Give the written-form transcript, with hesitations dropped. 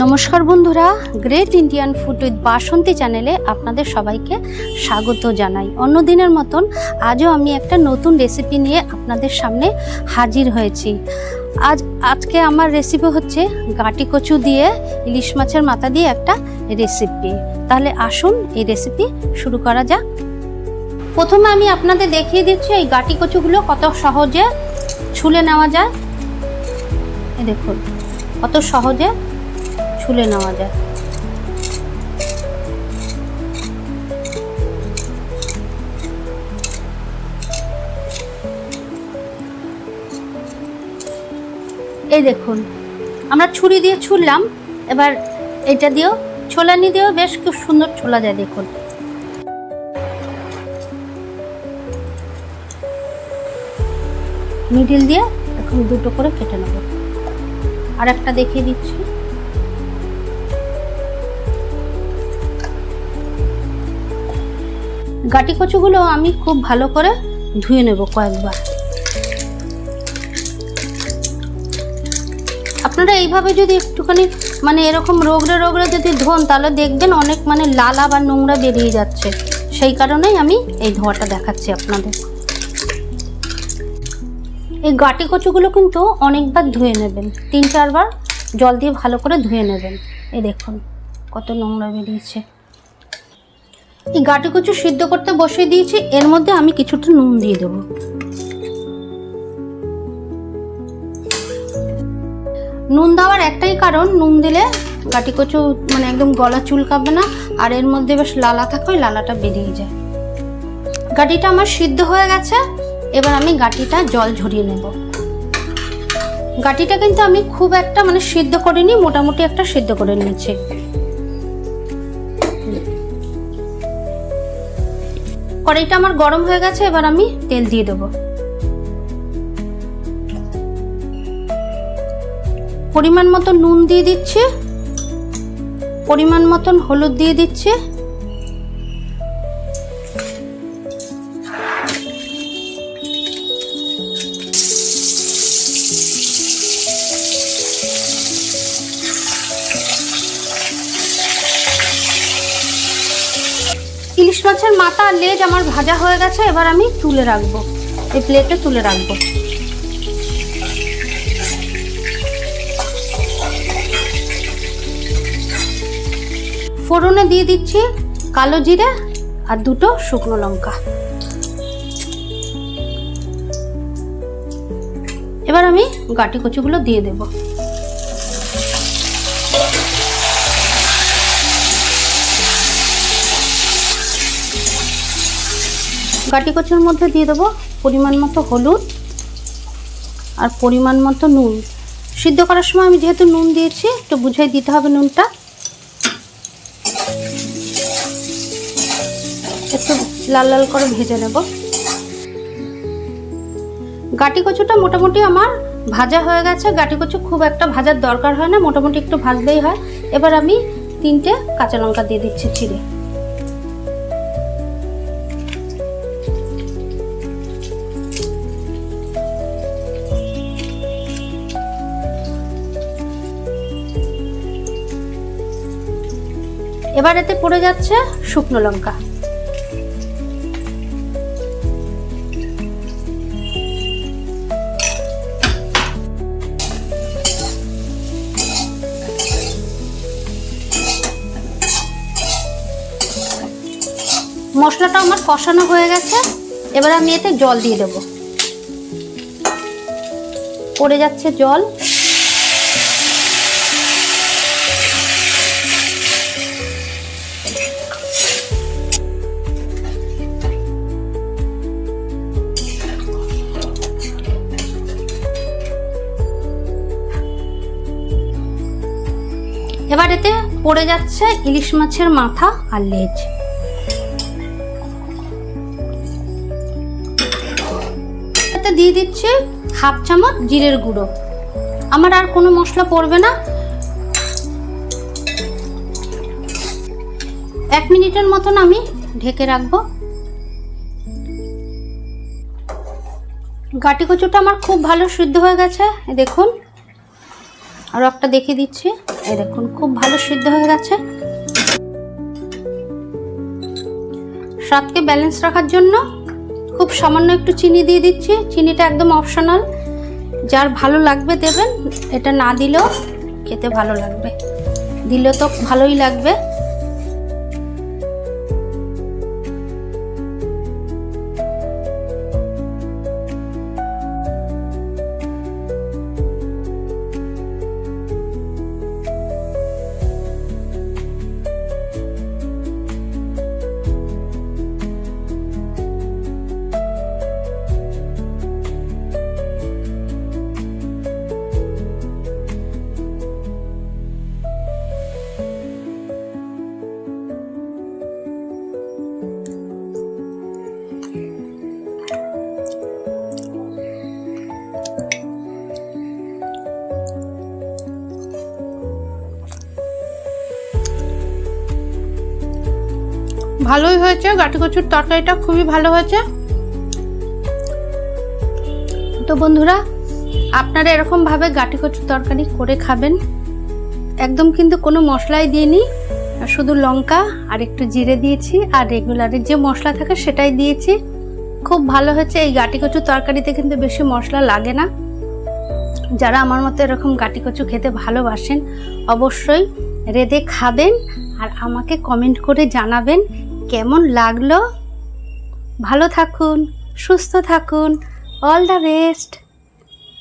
নমস্কার বন্ধুরা, great Indian food with বাসন্তী চ্যানেলে আপনাদের সবাইকে স্বাগত জানাই। অন্য দিনের মতন আজও আমি একটা নতুন রেসিপি নিয়ে আপনাদের সামনে হাজির হয়েছি। আজকে আমার রেসিপি হচ্ছে গাটি কচু দিয়ে ইলিশ মাছের মাথা দিয়ে একটা রেসিপি। তাহলে আসুন এই রেসিপি শুরু করা যাক। প্রথমে আমি আপনাদের দেখিয়ে দিচ্ছি এই গাটি কচুগুলো কত সহজে ছুলে নেওয়া যায়। এই দেখুন কত সহজে ছুলে নেওয়া যায়। এই দেখুন আমরা ছুরি দিয়ে ছুললাম, এবার এটা দিয়েও ছোলানি দিয়েও বেশ খুব সুন্দর ছোলা যায়। দেখুন মিডিল দিয়ে এখন দুটো করে কেটে নেব। আর একটা দেখিয়ে দিচ্ছি। গাটি কচুগুলো আমি খুব ভালো করে ধুয়ে নেব কয়েকবার। আপনারা এইভাবে যদি একটুখানি এরকম রোগড়ে যদি ধোন তাহলে দেখবেন অনেক লালা বা নোংরা বেরিয়ে যাচ্ছে। সেই কারণেই আমি এই ধোয়াটা দেখাচ্ছি আপনাদের। এই গাটি কচুগুলো কিন্তু অনেকবার ধুয়ে নেবেন, 3-4 বার জল দিয়ে ভালো করে ধুয়ে নেবেন। এই দেখুন কত নোংরা বেরিয়েছে। এই গাটি কচু সিদ্ধ করতে বসিয়ে দিয়েছি, এর মধ্যে আমি কিছুটা নুন দিয়ে দেবো। নুন দেওয়ার একটাই কারণ, নুন দিলে গাটি কচু একদম গলা চুলকাবে না, আর এর মধ্যে বেশ লালা থাকে, ওই লালাটা বেরিয়ে যায়। গাটিটা আমার সিদ্ধ হয়ে গেছে, এবার আমি গাটিটা জল ঝরিয়ে নেব। গাটিটা কিন্তু আমি খুব একটা সিদ্ধ করিনি, মোটামুটি একটা সিদ্ধ করে নিয়েছি। কড়াইটা আমার গরম হয়ে গেছে, এবার আমি তেল দিয়ে দেব। পরিমাণ মতো নুন দিয়ে দিচ্ছি, পরিমাণ মতন হলুদ দিয়ে দিচ্ছি, ইলিশ মাছের মাথা আর লেজ আমার ভাজা হয়ে গেছে, এবার আমি তুলে রাখবো, এই প্লেটে তুলে রাখবো। ফোড়নে দিয়ে দিচ্ছি কালো জিরে আর 2টো শুকনো লঙ্কা। এবার আমি গাটি কচুগুলো দিয়ে দেব। গাটি কচুর মধ্যে দিয়ে দেবো পরিমাণ মতো হলুদ আর পরিমাণ মতো নুন। সিদ্ধ করার সময় আমি যেহেতু নুন দিয়েছি, একটু বুঝে দিতে হবে নুনটা। একটু লাল লাল করে ভেজে নেব। গাটি কচুটা মোটামুটি আমার ভাজা হয়ে গেছে। গাটি কচু খুব একটা ভাজার দরকার হয় না, মোটামুটি একটু ভাজলেই হয়। এবার আমি 3টে কাঁচা লঙ্কা দিয়ে দিচ্ছি ছিঁড়ে। এবার এতে পড়ে যাচ্ছে শুকনো লঙ্কা। মশলাটা আমার কষানো হয়ে গেছে, এবার আমি এতে জল দিয়ে দেব। পড়ে যাচ্ছে জল। এবার এতে পড়ে যাচ্ছে ইলিশ মাছের মাথা আর লেজ। এতে দিয়ে দিচ্ছি 1/2 চামচ জিরের গুঁড়ো। আমার আর কোনো মশলা পড়বে না। 1 মিনিটের মতন আমি ঢেকে রাখবো। গাটি কচুটা আমার খুব ভালো সিদ্ধ হয়ে গেছে। দেখুন আরও একটা দেখিয়ে দিচ্ছি, এই দেখুন খুব ভালো সিদ্ধ হয়ে গেছে। স্বাদকে ব্যালেন্স রাখার জন্য খুব সামান্য একটু চিনি দিয়ে দিচ্ছি। চিনিটা একদম অপশনাল, যার ভালো লাগবে দেবেন, এটা না দিলেও খেতে ভালো লাগবে, দিলেও তো ভালোই লাগবে। ভালোই হয়েছে, গাঠিকচুর তরকারিটা খুবই ভালো হয়েছে। তো বন্ধুরা, আপনারা এরকমভাবে গাঠিকচুর তরকারি করে খাবেন। একদম কিন্তু কোনো মশলাই দিইনি, শুধু লঙ্কা আর একটু জিরে দিয়েছি, আর রেগুলারের যে মশলা থাকে সেটাই দিয়েছি। খুব ভালো হয়েছে। এই গাঠিকচুর তরকারিতে কিন্তু বেশি মশলা লাগে না। যারা আমার মতো এরকম গাঠিকচু খেতে ভালোবাসেন অবশ্যই রেঁধে খাবেন, আর আমাকে কমেন্ট করে জানাবেন কেমন লাগলো। ভালো থাকুন, সুস্থ থাকুন, অল দ্য বেস্ট।